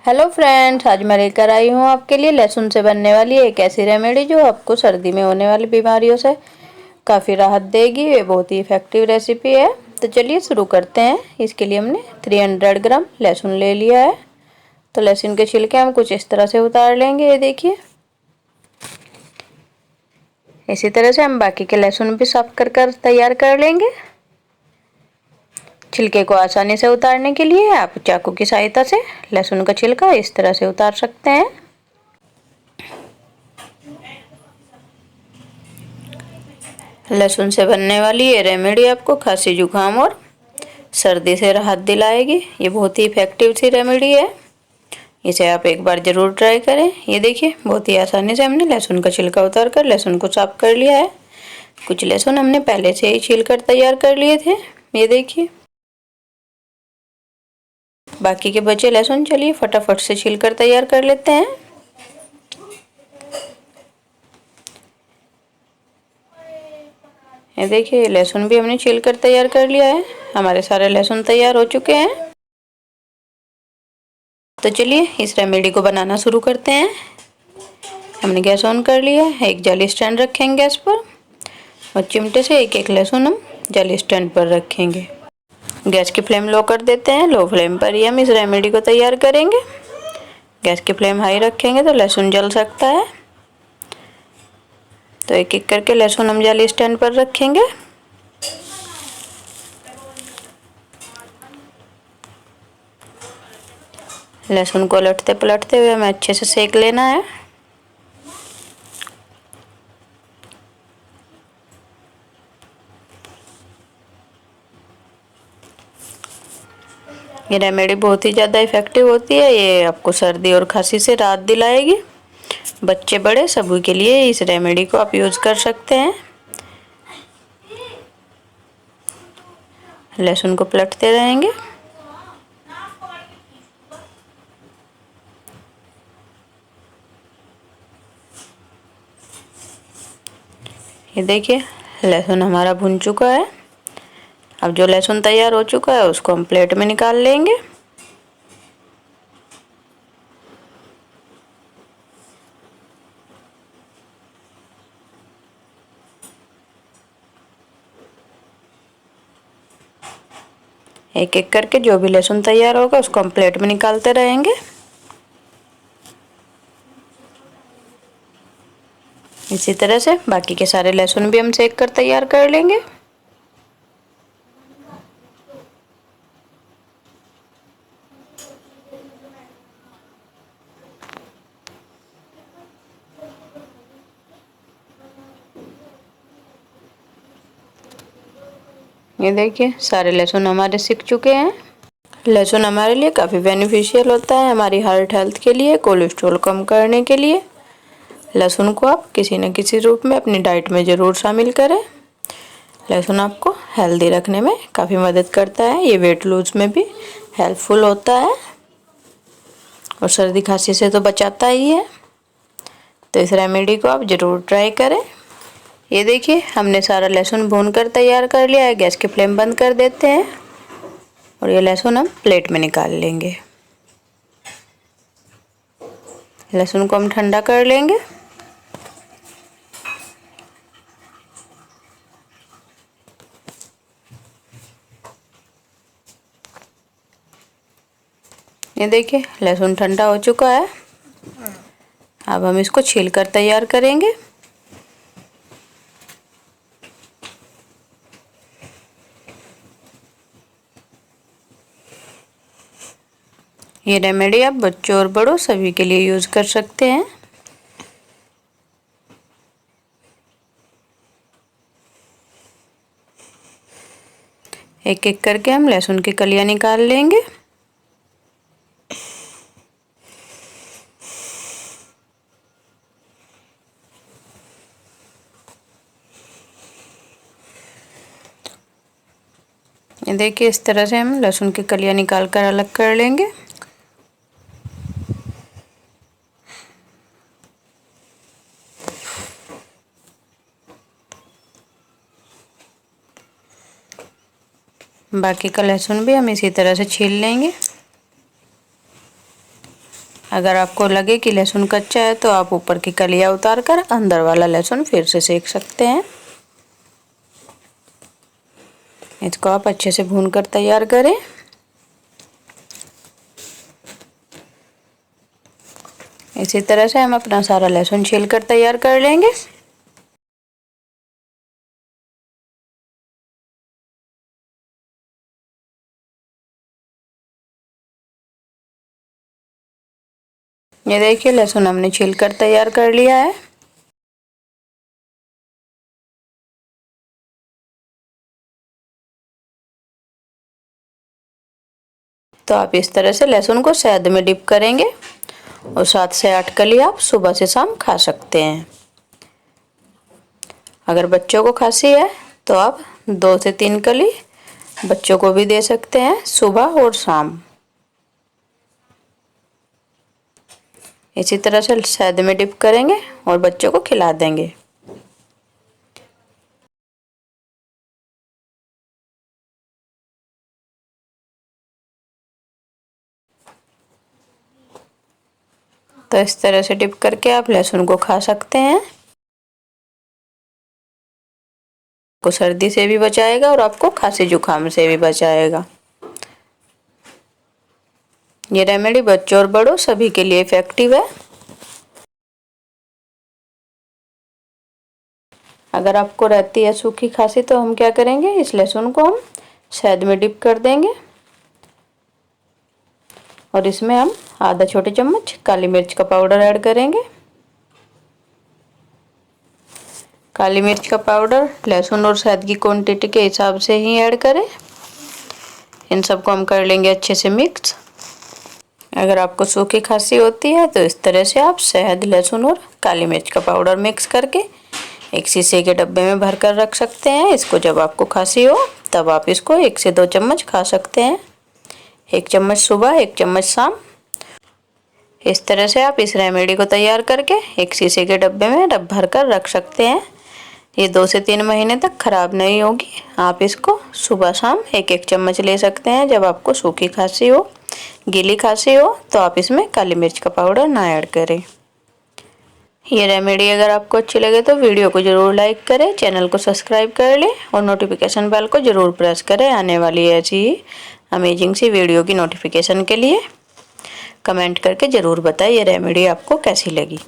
Hello friends, आज मैं लेकर आई हूँ आपके लिए लहसुन से बनने वाली एक ऐसी रेमेडी जो आपको सर्दी में होने वाली बीमारियों से काफ़ी राहत देगी। ये बहुत ही इफ़ेक्टिव रेसिपी है। तो चलिए शुरू करते हैं। इसके लिए हमने 300 ग्राम लहसुन ले लिया है। तो लहसुन के छिलके हम कुछ इस तरह से उतार लेंगे। ये देखिए, इसी तरह से हम बाकी के लहसुन भी साफ कर तैयार कर लेंगे। छिलके को आसानी से उतारने के लिए आप चाकू की सहायता से लहसुन का छिलका इस तरह से उतार सकते हैं। लहसुन से बनने वाली ये रेमेडी आपको खांसी जुकाम और सर्दी से राहत दिलाएगी। ये बहुत ही इफ़ेक्टिव सी रेमेडी है। इसे आप एक बार ज़रूर ट्राई करें। ये देखिए, बहुत ही आसानी से हमने लहसुन का छिलका उतार कर लहसुन को साफ कर लिया है। कुछ लहसुन हमने पहले से ही छील कर तैयार कर लिए थे। ये देखिए, बाकी के बचे लहसुन चलिए फटाफट से छील कर तैयार कर लेते हैं। ये देखिए, लहसुन भी हमने छील कर तैयार कर लिया है। हमारे सारे लहसुन तैयार हो चुके हैं। तो चलिए इस रेमेडी को बनाना शुरू करते हैं। हमने गैस ऑन कर लिया है। एक जाली स्टैंड रखेंगे गैस पर और चिमटे से एक एक लहसुन हम जाली स्टैंड पर रखेंगे। गैस की फ्लेम लो कर देते हैं। लो फ्लेम पर ही हम इस रेमेडी को तैयार करेंगे। गैस की फ्लेम हाई रखेंगे तो लहसुन जल सकता है। तो एक एक करके लहसुन हम जाली स्टैंड पर रखेंगे। लहसुन को उलटते पलटते हुए हमें अच्छे से सेक लेना है। ये रेमेडी बहुत ही ज़्यादा इफ़ेक्टिव होती है। ये आपको सर्दी और खांसी से राहत दिलाएगी। बच्चे बड़े सभी के लिए इस रेमेडी को आप यूज़ कर सकते हैं। लहसुन को पलटते रहेंगे। ये देखिए, लहसुन हमारा भुन चुका है। अब जो लहसुन तैयार हो चुका है उसको हम प्लेट में निकाल लेंगे। एक एक करके जो भी लहसुन तैयार होगा उसको हम प्लेट में निकालते रहेंगे। इसी तरह से बाकी के सारे लहसुन भी हम सेक कर तैयार कर लेंगे। ये देखिए, सारे लहसुन हमारे सिक चुके हैं। लहसुन हमारे लिए काफ़ी बेनिफिशियल होता है, हमारी हार्ट हेल्थ के लिए, कोलेस्ट्रॉल कम करने के लिए। लहसुन को आप किसी न किसी रूप में अपनी डाइट में ज़रूर शामिल करें। लहसुन आपको हेल्दी रखने में काफ़ी मदद करता है। ये वेट लूज में भी हेल्पफुल होता है और सर्दी खांसी से तो बचाता ही है। तो इस रेमेडी को आप ज़रूर ट्राई करें। ये देखिए, हमने सारा लहसुन भून कर तैयार कर लिया है। गैस की फ्लेम बंद कर देते हैं और ये लहसुन हम प्लेट में निकाल लेंगे। लहसुन को हम ठंडा कर लेंगे। ये देखिए, लहसुन ठंडा हो चुका है। अब हम इसको छील कर तैयार करेंगे। ये रेमेडी आप बच्चों और बड़ों सभी के लिए यूज़ कर सकते हैं। एक एक करके हम लहसुन की कलियां निकाल लेंगे। ये देखिए, इस तरह से हम लहसुन की कलियां निकाल कर अलग कर लेंगे। बाकी का लहसुन भी हम इसी तरह से छील लेंगे। अगर आपको लगे कि लहसुन कच्चा है तो आप ऊपर की कलियां उतार कर अंदर वाला लहसुन फिर से सेक सकते हैं। इसको आप अच्छे से भून कर तैयार करें। इसी तरह से हम अपना सारा लहसुन छील कर तैयार कर लेंगे। ये देखिए लहसुन हमने छील कर तैयार कर लिया है। तो आप इस तरह से लहसुन को शहद में डिप करेंगे और 7 से 8 कली आप सुबह से शाम खा सकते हैं। अगर बच्चों को खांसी है तो आप 2 से 3 कली बच्चों को भी दे सकते हैं सुबह और शाम। इसी तरह से शहद में डिप करेंगे और बच्चों को खिला देंगे। तो इस तरह से डिप करके आप लहसुन को खा सकते हैं। आपको सर्दी से भी बचाएगा और आपको खांसी जुकाम से भी बचाएगा। ये रेमेडी बच्चों और बड़ों सभी के लिए इफेक्टिव है। अगर आपको रहती है सूखी खांसी तो हम क्या करेंगे, इस लहसुन को हम शहद में डिप कर देंगे और इसमें हम आधा छोटे चम्मच काली मिर्च का पाउडर ऐड करेंगे। काली मिर्च का पाउडर लहसुन और शहद की क्वांटिटी के हिसाब से ही ऐड करें। इन सबको हम कर लेंगे अच्छे से मिक्स। अगर आपको सूखी खांसी होती है तो इस तरह से आप शहद, लहसुन और काली मिर्च का पाउडर मिक्स करके एक शीशे के डब्बे में भर कर रख सकते हैं। इसको जब आपको खांसी हो तब आप इसको 1 से 2 चम्मच खा सकते हैं। 1 चम्मच सुबह, 1 चम्मच शाम। इस तरह से आप इस रेमेडी को तैयार करके एक शीशे के डब्बे में भर कर रख सकते हैं। ये 2 से 3 महीने तक खराब नहीं होगी। आप इसको सुबह शाम 1-1 चम्मच ले सकते हैं। जब आपको सूखी खांसी हो, गीली खांसी हो तो आप इसमें काली मिर्च का पाउडर ना ऐड करें। ये रेमेडी अगर आपको अच्छी लगे तो वीडियो को ज़रूर लाइक करें, चैनल को सब्सक्राइब कर लें और नोटिफिकेशन बेल को ज़रूर प्रेस करें आने वाली ऐसी ही अमेजिंग सी वीडियो की नोटिफिकेशन के लिए। कमेंट करके ज़रूर बताएं ये रेमेडी आपको कैसी लगी।